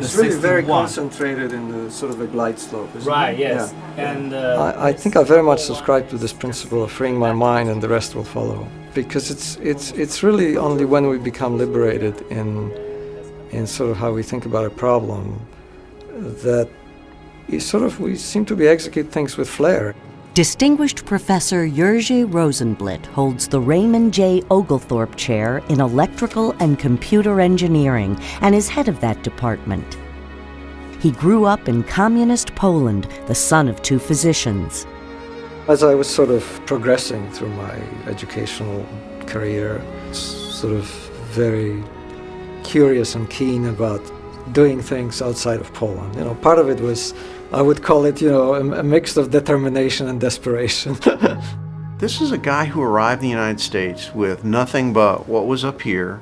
It's really 61. very concentrated in the sort of a glide slope, isn't Right, it? yes. Yeah. And I think I very much subscribe to this principle of freeing my mind and the rest will follow. Because it's really only when we become liberated in sort of how we think about a problem that we seem to be execute things with flair. Distinguished Professor Jerzy Rozenblit holds the Raymond J. Oglethorpe Chair in Electrical and Computer Engineering and is head of that department. He grew up in communist Poland, the son of two physicians. As I was sort of progressing through my educational career, sort of very curious and keen about doing things outside of Poland. You know, part of it was, I would call it, a mix of determination and desperation. This is a guy who arrived in the United States with nothing but what was up here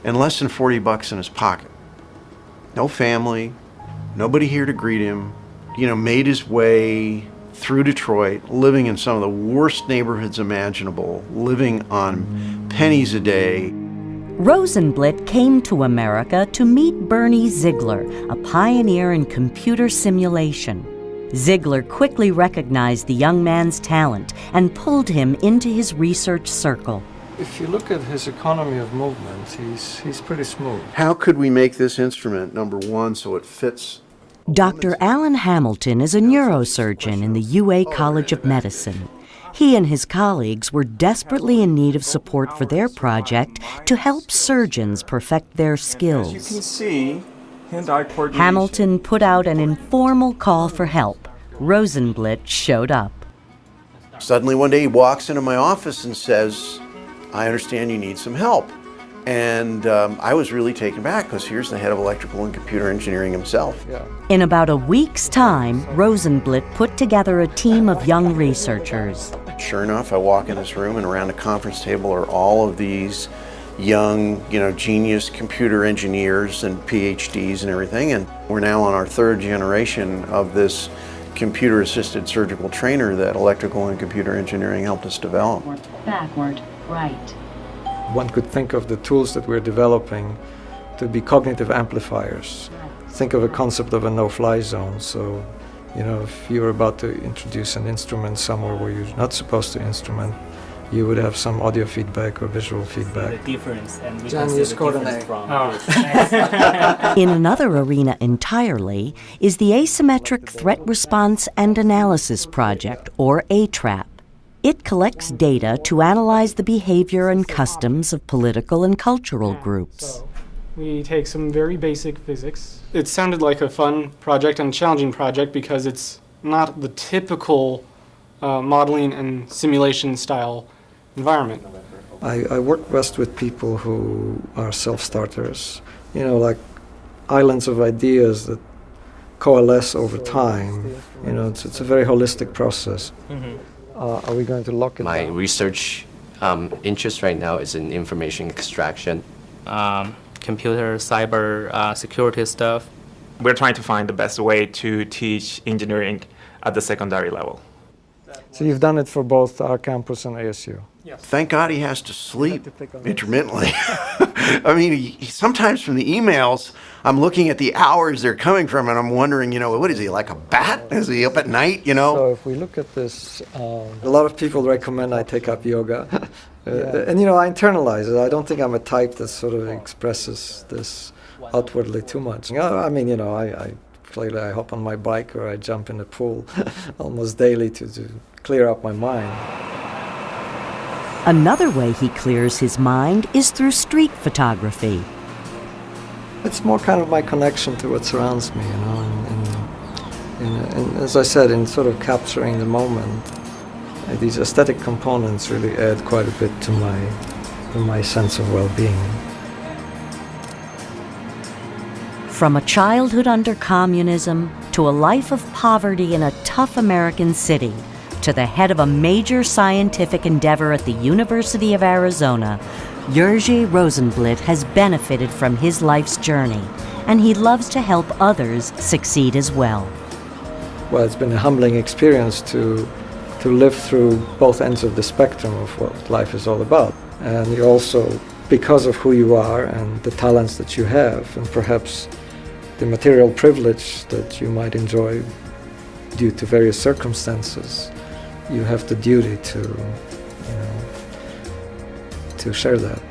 and less than $40 in his pocket. No family, nobody here to greet him, made his way through Detroit, living in some of the worst neighborhoods imaginable, living on pennies a day. Rozenblit came to America to meet Bernie Ziegler, a pioneer in computer simulation. Ziegler quickly recognized the young man's talent and pulled him into his research circle. If you look at his economy of movement, he's pretty smooth. How could we make this instrument, number one, so it fits? Dr. Alan Hamilton is a neurosurgeon in the UA College of Medicine. He and his colleagues were desperately in need of support for their project to help surgeons perfect their skills. As you can see, hand-eye coordination. Hamilton put out an informal call for help. Rozenblit showed up. Suddenly one day he walks into my office and says, I understand you need some help. And I was really taken back because here's the head of electrical and computer engineering himself. Yeah. In about a week's time, Rozenblit put together a team of young researchers. Sure enough, I walk in this room and around the conference table are all of these young, genius computer engineers and PhDs and everything. And we're now on our third generation of this computer-assisted surgical trainer that electrical and computer engineering helped us develop. Backward, right. One could think of the tools that we're developing to be cognitive amplifiers. Think of a concept of a no-fly zone. So, if you're about to introduce an instrument somewhere where you're not supposed to instrument, you would have some audio feedback or visual feedback. The difference, and we Jan, can see you the scored an difference A. from. In another arena entirely is the Asymmetric Threat Response and Analysis Project, or ATRAP. It collects data to analyze the behavior and customs of political and cultural groups. We take some very basic physics. It sounded like a fun project and challenging project because it's not the typical modeling and simulation style environment. I work best with people who are self-starters, like islands of ideas that coalesce over time. It's a very holistic process. Mm-hmm. Are we going to lock it My down? research interest right now is in information extraction. Computer, cyber security stuff. We're trying to find the best way to teach engineering at the secondary level. So you've done it for both our campus and ASU? Yes. Thank God he has to sleep intermittently. I mean, sometimes from the emails, I'm looking at the hours they're coming from, and I'm wondering, what is he, like a bat? Is he up at night, So if we look at this, a lot of people recommend I take up yoga. And, I internalize it. I don't think I'm a type that sort of expresses this outwardly too much. Clearly I hop on my bike or I jump in the pool almost daily to clear up my mind. Another way he clears his mind is through street photography. It's more kind of my connection to what surrounds me, and as I said, in sort of capturing the moment, these aesthetic components really add quite a bit to my sense of well-being. From a childhood under communism to a life of poverty in a tough American city, to the head of a major scientific endeavor at the University of Arizona, Jerzy Rozenblit has benefited from his life's journey, and he loves to help others succeed as well. Well, it's been a humbling experience to live through both ends of the spectrum of what life is all about. And you also, because of who you are and the talents that you have, and perhaps the material privilege that you might enjoy due to various circumstances, you have the duty to, to share that.